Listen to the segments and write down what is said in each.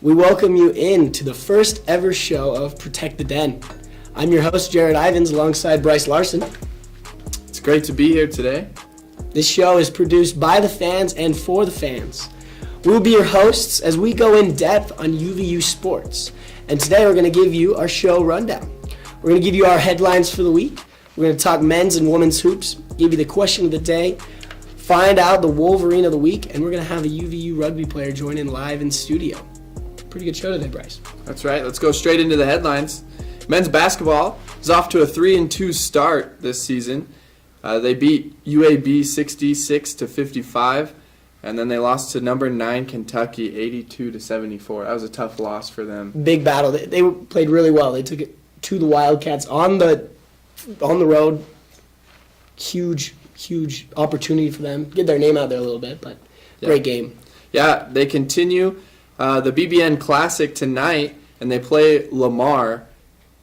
We welcome you in to the first ever show of Protect the Den. I'm your host, Jarod Ivins, alongside Brice Larson. It's great to be here today. This show is produced by the fans and for the fans. We'll be your hosts as we go in depth on UVU Sports. And today we're going to give you our show rundown. We're going to give you our headlines for the week. We're going to talk men's and women's hoops, give you the question of the day, find out the Wolverine of the week, and we're going to have a UVU rugby player join in live in studio. Pretty good show today, Brice. That's right. Let's go straight into the headlines. Men's basketball is off to a 3-2 start this season. They beat UAB 66-55, and then they lost to number 9 Kentucky 82-74. That was a tough loss for them. Big battle. They played really well. They took it to the Wildcats on the road. Huge opportunity for them. Get their name out there a little bit, but great game. Yeah, they continue the BBN Classic tonight, and they play Lamar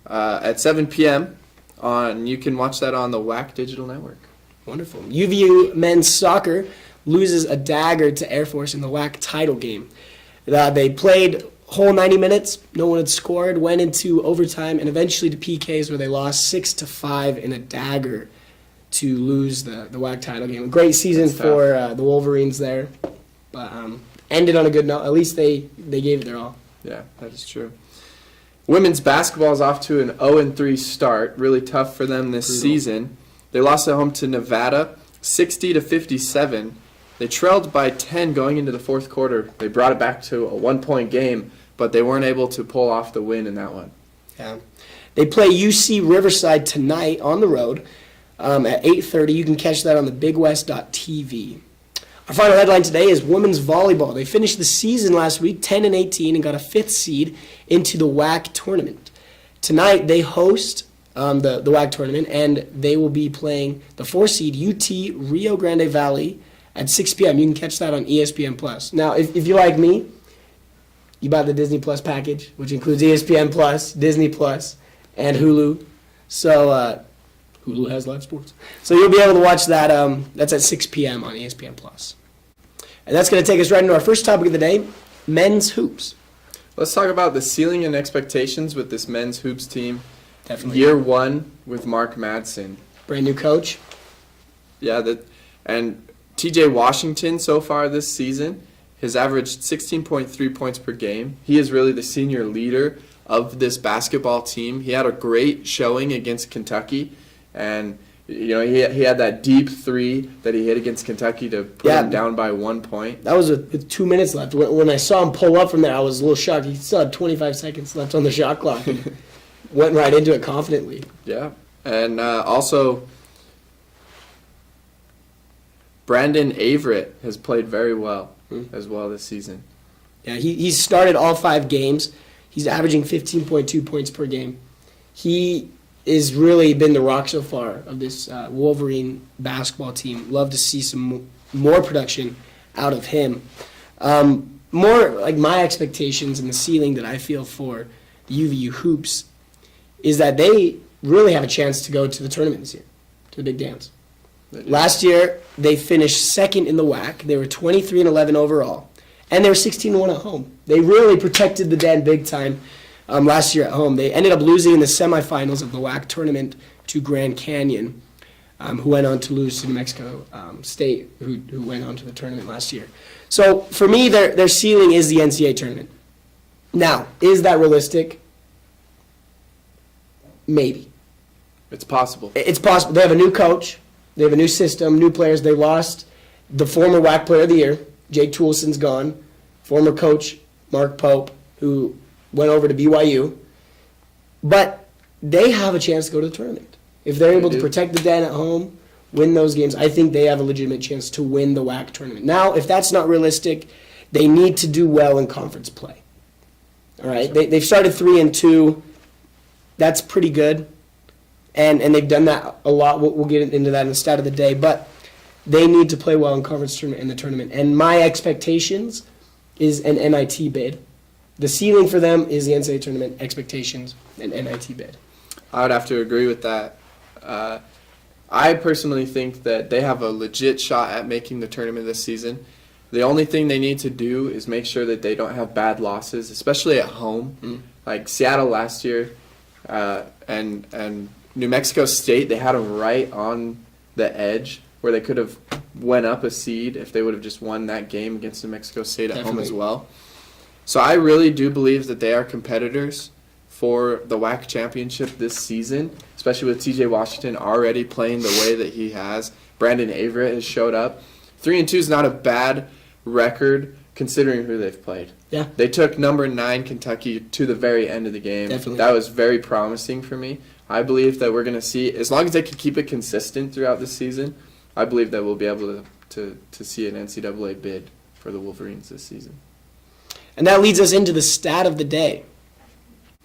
at 7 p.m. You can watch that on the WAC Digital Network. Wonderful. UVU men's soccer loses a dagger to Air Force in the WAC title game. They played whole 90 minutes. No one had scored. Went into overtime and eventually to PKs where they lost 6-5 in a dagger to lose the WAC title game. A great season for the Wolverines there, but ended on a good note. At least they gave it their all. Yeah, that is true. Women's basketball is off to an 0-3 start. Really tough for them this season. They lost at home to Nevada, 60-57. They trailed by 10 going into the fourth quarter. They brought it back to a 1-point game, but they weren't able to pull off the win in that one. Yeah, they play UC Riverside tonight on the road at 8:30. You can catch that on the BigWest.tv. Our final headline today is women's volleyball. They finished the season last week 10-18 and got a 5th seed into the WAC tournament. Tonight they host the WAC tournament, and they will be playing the 4 seed UT Rio Grande Valley at 6 p.m. You can catch that on ESPN+. Now, if you like me, you buy the Disney Plus package, which includes ESPN+, Disney+, and Hulu. So Hulu has live sports. So you'll be able to watch that. That's at 6 p.m. on ESPN+. And that's going to take us right into our first topic of the day, men's hoops. Let's talk about the ceiling and expectations with this men's hoops team. Definitely. Year 1 with Mark Madsen. Brand new coach. Yeah, and TJ Washington so far this season has averaged 16.3 points per game. He is really the senior leader of this basketball team. He had a great showing against Kentucky, and he had that deep 3 that he hit against Kentucky to put him down by 1 point. That was with 2 minutes left. When I saw him pull up from there, I was a little shocked. He still had 25 seconds left on the shot clock and went right into it confidently. Yeah, and also Brandon Averett has played very well as well this season. Yeah, he's started all 5 games. He's averaging 15.2 points per game. He has really been the rock so far of this Wolverine basketball team. Love to see some more production out of him. More like my expectations and the ceiling that I feel for the UVU Hoops is that they really have a chance to go to the tournament this year, to the big dance. Last year, they finished second in the WAC. They were 23-11 overall, and they were 16-1 at home. They really protected the den big time last year at home. They ended up losing in the semifinals of the WAC tournament to Grand Canyon, who went on to lose to New Mexico State, who went on to the tournament last year. So for me, their ceiling is the NCAA tournament. Now, is that realistic? Maybe. It's possible. It's possible. They have a new coach. They have a new system, new players. They lost the former WAC Player of the Year. Jake Toulson's gone. Former coach Mark Pope, who went over to BYU. But they have a chance to go to the tournament. If they're able to protect the den at home, win those games, I think they have a legitimate chance to win the WAC tournament. Now, if that's not realistic, they need to do well in conference play. All right? They've started 3-2. That's pretty good. And they've done that a lot. We'll get into that in the stat of the day. But they need to play well in conference tournament in the tournament. And my expectations is an NIT bid. The ceiling for them is the NCAA tournament. Expectations, an NIT bid. I would have to agree with that. I personally think that they have a legit shot at making the tournament this season. The only thing they need to do is make sure that they don't have bad losses, especially at home. Like Seattle last year, and New Mexico State, they had them right on the edge where they could have went up a seed if they would have just won that game against New Mexico State at home as well. So I really do believe that they are competitors for the WAC championship this season, especially with TJ Washington already playing the way that he has. Brandon Averett has showed up. 3-2 is not a bad record considering who they've played. Yeah. They took number 9 Kentucky to the very end of the game. Definitely. That was very promising for me. I believe that we're going to see, as long as they can keep it consistent throughout the season, I believe that we'll be able to see an NCAA bid for the Wolverines this season. And that leads us into the stat of the day.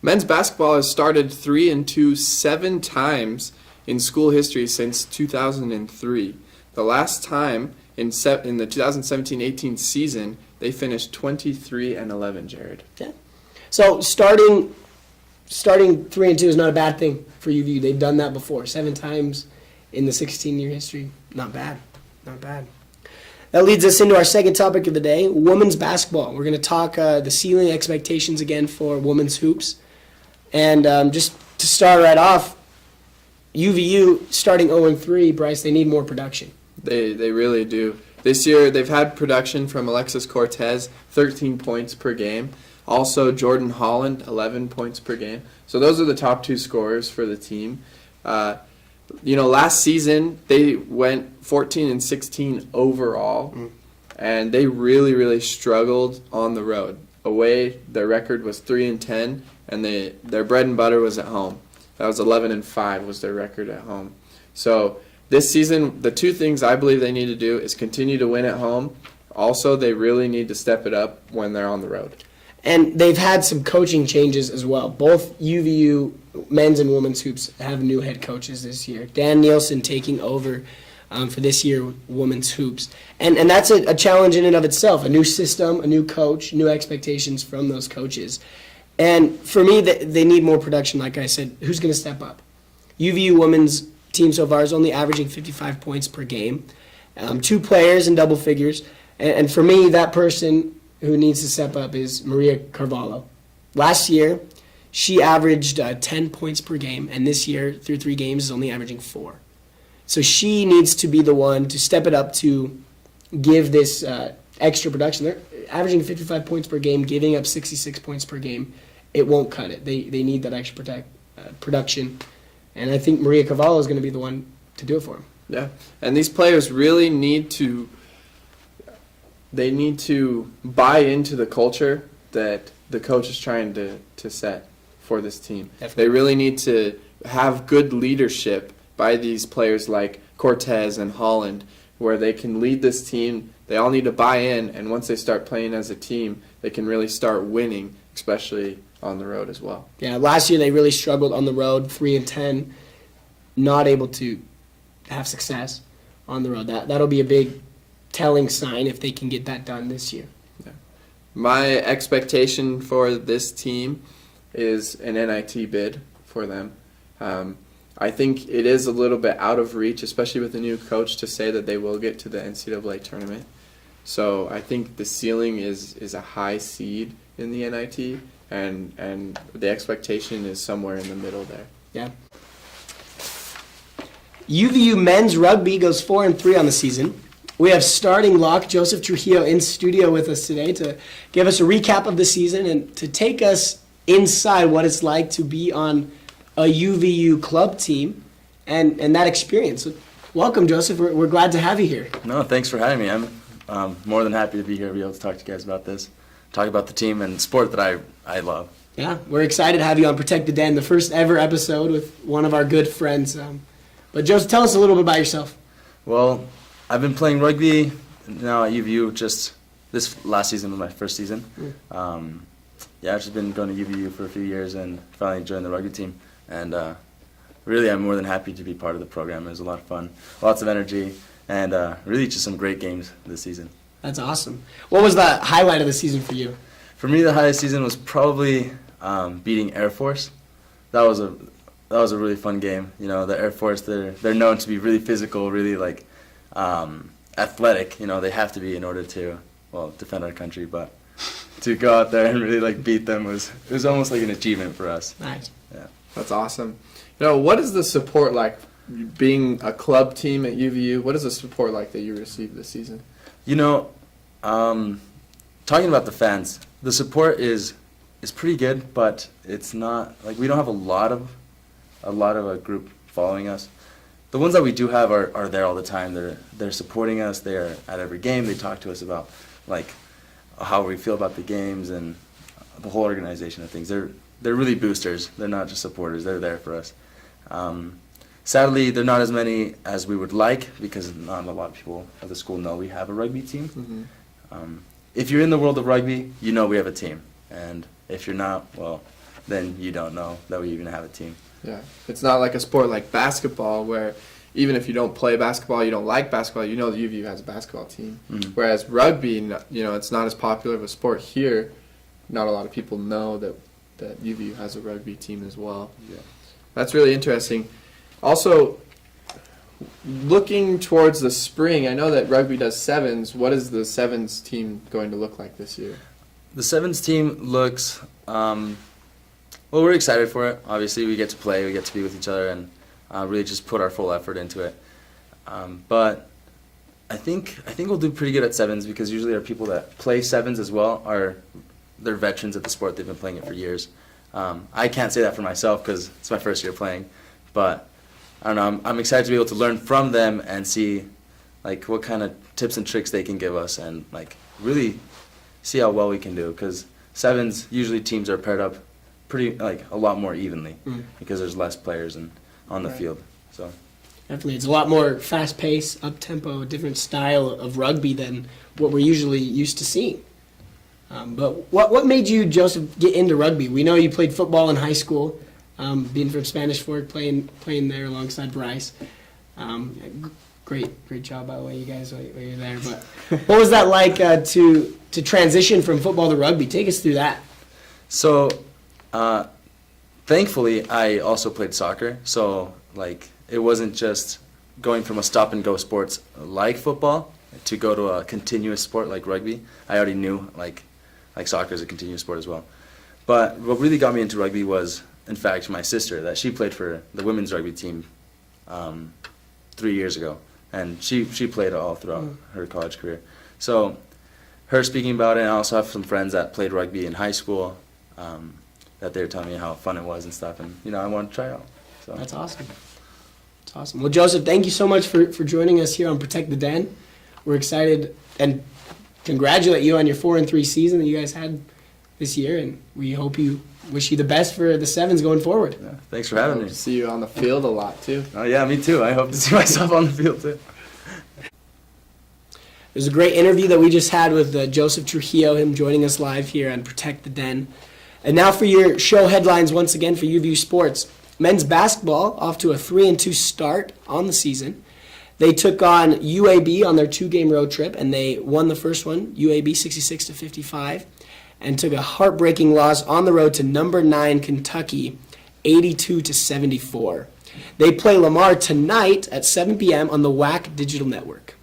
Men's basketball has started 3-2 7 times in school history since 2003. The last time in the 2017-18 season, they finished 23-11, Jarod. Yeah. So starting 3-2 is not a bad thing for UVU. They've done that before, 7 times in the 16-year history. Not bad. Not bad. That leads us into our second topic of the day, women's basketball. We're going to talk the ceiling expectations again for women's hoops. And just to start right off, UVU starting 0-3, Brice, they need more production. They really do. This year they've had production from Alexis Cortez, 13 points per game. Also Jordan Holland, 11 points per game. So those are the top 2 scorers for the team. Last season they went 14-16 overall, and they really, really struggled on the road. Away, their record was 3-10, and their bread and butter was at home. That was 11-5 was their record at home. So this season, the 2 things I believe they need to do is continue to win at home. Also, they really need to step it up when they're on the road. And they've had some coaching changes as well. Both UVU men's and women's hoops have new head coaches this year. Dan Nielsen taking over for this year women's hoops. And that's a challenge in and of itself. A new system, a new coach, new expectations from those coaches. And for me, they need more production, like I said. Who's going to step up? UVU women's team so far is only averaging 55 points per game. 2 players in double figures. And for me, that person who needs to step up is Maria Carvalho. Last year, she averaged 10 points per game, and this year, through 3 games, is only averaging 4. So she needs to be the one to step it up to give this extra production. They're averaging 55 points per game, giving up 66 points per game. It won't cut it. They need that extra production, and I think Maria Carvalho is going to be the one to do it for them. Yeah, and these players really need to buy into the culture that the coach is trying to set for this team. Definitely. They really need to have good leadership by these players like Cortez and Holland, where they can lead this team. They all need to buy in, and once they start playing as a team, they can really start winning, especially on the road as well. Yeah, last year they really struggled on the road, 3-10, not able to have success on the road. That'll be a big telling sign if they can get that done this year. Yeah. My expectation for this team is an NIT bid for them. I think it is a little bit out of reach, especially with the new coach, to say that they will get to the NCAA tournament. So I think the ceiling is a high seed in the NIT, and the expectation is somewhere in the middle there. Yeah. UVU men's rugby goes 4-3 on the season. We have starting lock Joseph Trujillo in studio with us today to give us a recap of the season and to take us inside what it's like to be on a UVU club team and that experience. So welcome, Joseph. We're glad to have you here. No, thanks for having me. I'm more than happy to be here to be able to talk to you guys about this, talk about the team and sport that I love. Yeah, we're excited to have you on Protect the Den, the first ever episode with one of our good friends. But Joseph, tell us a little bit about yourself. Well, I've been playing rugby now at UVU. Just this last season was my first season. I've just been going to UVU for a few years and finally joined the rugby team. And really, I'm more than happy to be part of the program. It was a lot of fun, lots of energy, and really just some great games this season. That's awesome. What was the highlight of the season for you? For me, the highest season was probably beating Air Force. That was a really fun game. You know, the Air Force, they're known to be really physical, really athletic. You know, they have to be in order to defend our country, but to go out there and really like beat them was almost like an achievement for us. Nice. Yeah. That's awesome. What is the support like being a club team at UVU? What is the support like that you received this season? Talking about the fans, the support is pretty good, but it's not like we don't have a lot of a group following us. The ones that we do have are there all the time. They're supporting us. They're at every game. They talk to us about like how we feel about the games and the whole organization of things. They're really boosters. They're not just supporters. They're there for us. Sadly, they're not as many as we would like because not a lot of people at the school know we have a rugby team. Mm-hmm. If you're in the world of rugby, you know we have a team. And if you're not, well, then you don't know that we even have a team. Yeah, it's not like a sport like basketball where even if you don't play basketball, you don't like basketball, you know the UVU has a basketball team. Mm-hmm. Whereas rugby, it's not as popular of a sport here. Not a lot of people know that UVU has a rugby team as well. Yeah. That's really interesting. Also, looking towards the spring, I know that rugby does sevens. What is the sevens team going to look like this year? The sevens team looks, we're excited for it. Obviously, we get to play, we get to be with each other, and really just put our full effort into it. But I think we'll do pretty good at sevens because usually our people that play sevens as well they're veterans at the sport. They've been playing it for years. I can't say that for myself because it's my first year playing, but I don't know. I'm excited to be able to learn from them and see like what kind of tips and tricks they can give us and like really see how well we can do because sevens usually teams are paired up pretty like a lot more evenly because there's less players on the field. So Definitely, it's a lot more fast-paced, up-tempo, different style of rugby than what we're usually used to seeing. But what made you, Joseph, get into rugby? We know you played football in high school, being from Spanish Fork, playing there alongside Brice. Great job, by the way, you guys, while you're there. But what was that like to transition from football to rugby? Take us through that. So, thankfully, I also played soccer. So, like, it wasn't just going from a stop-and-go sports like football to go to a continuous sport like rugby. I already knew, like soccer is a continuous sport as well. But what really got me into rugby was, in fact, my sister, that she played for the women's rugby team 3 years ago. And she played all throughout her college career. So her speaking about it, and I also have some friends that played rugby in high school that they were telling me how fun it was and stuff. And, I wanted to try it out. So. That's awesome. That's awesome. Well, Joseph, thank you so much for joining us here on Protect the Den. We're excited and congratulate you on your 4-3 season that you guys had this year, and we wish you the best for the sevens going forward. Yeah, thanks for having me. See you on the field a lot too. Oh yeah, me too. I hope to see myself on the field too. It was a great interview that we just had with Joseph Trujillo, him joining us live here on Protect the Den. And now for your show headlines once again for UVU Sports. Men's basketball off to a 3-2 start on the season. They took on UAB on their 2-game road trip, and they won the first one, UAB 66-55, and took a heartbreaking loss on the road to number 9 Kentucky, 82-74. They play Lamar tonight at 7 p.m. on the WAC Digital Network.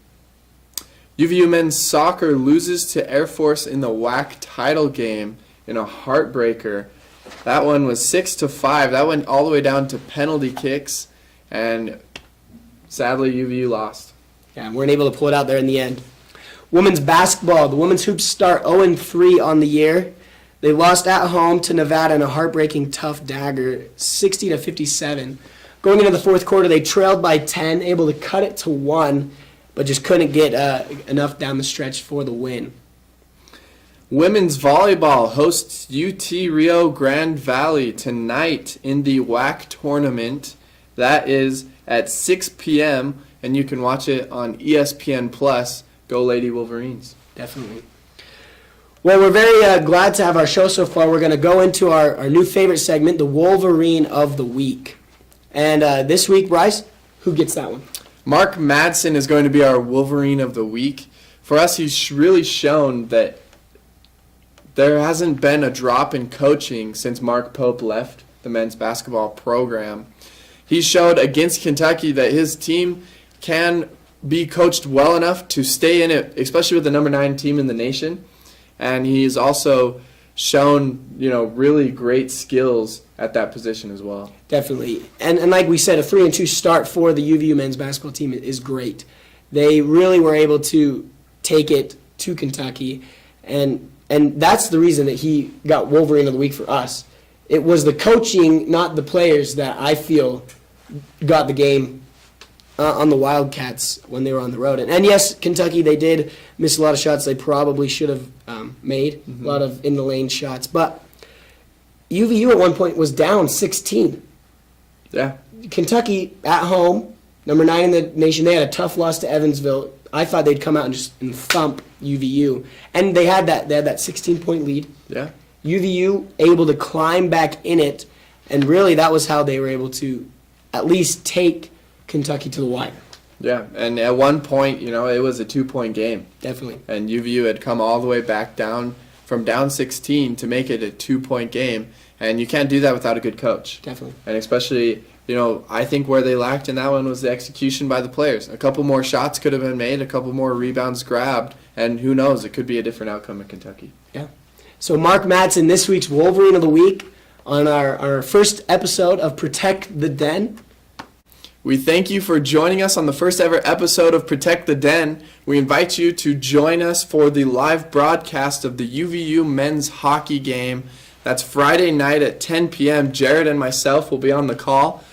UVU men's soccer loses to Air Force in the WAC title game in a heartbreaker. That one was 6-5. That went all the way down to penalty kicks, and sadly, UVU lost. Yeah, weren't able to pull it out there in the end. Women's basketball. The women's hoops start 0-3 on the year. They lost at home to Nevada in a heartbreaking tough dagger, 60-57. Going into the fourth quarter, they trailed by 10, able to cut it to 1, but just couldn't get enough down the stretch for the win. Women's volleyball hosts UT Rio Grande Valley tonight in the WAC tournament. That is at 6 p.m., and you can watch it on ESPN+. Go Lady Wolverines. Definitely. Well, we're very glad to have our show so far. We're going to go into our new favorite segment, the Wolverine of the Week. And this week, Brice, who gets that one? Mark Madsen is going to be our Wolverine of the Week. For us, he's really shown that there hasn't been a drop in coaching since Mark Pope left the men's basketball program. He showed against Kentucky that his team can be coached well enough to stay in it, especially with the number 9 team in the nation. And he's also shown, really great skills at that position as well. Definitely. And like we said, a 3-2 start for the UVU men's basketball team is great. They really were able to take it to Kentucky, and that's the reason that he got Wolverine of the Week for us. It was the coaching, not the players, that I feel got the game on the Wildcats when they were on the road. And yes, Kentucky, they did miss a lot of shots they probably should have made, a lot of in-the-lane shots. But UVU at one point was down 16. Yeah. Kentucky at home, number 9 in the nation, they had a tough loss to Evansville. I thought they'd come out and just thump UVU. And they had that 16-point lead. Yeah. UVU able to climb back in it, and really that was how they were able to at least take Kentucky to the wire. Yeah, and at one point, it was a 2-point game. Definitely. And UVU had come all the way back down from down 16 to make it a 2-point game. And you can't do that without a good coach. Definitely. And especially, I think where they lacked in that one was the execution by the players. A couple more shots could have been made, a couple more rebounds grabbed, and who knows, it could be a different outcome in Kentucky. Yeah. So Mark Madsen, this week's Wolverine of the Week on our first episode of Protect the Den. We thank you for joining us on the first ever episode of Protect the Den. We invite you to join us for the live broadcast of the UVU men's hockey game. That's Friday night at 10 p.m. Jarod and myself will be on the call.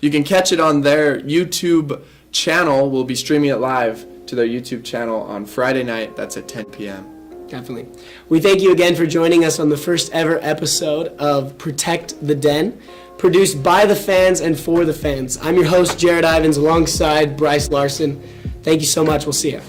You can catch it on their YouTube channel. We'll be streaming it live to their YouTube channel on Friday night. That's at 10 p.m. Definitely. We thank you again for joining us on the first ever episode of Protect the Den, produced by the fans and for the fans. I'm your host, Jarod Ivins, alongside Brice Larson. Thank you so much. We'll see you.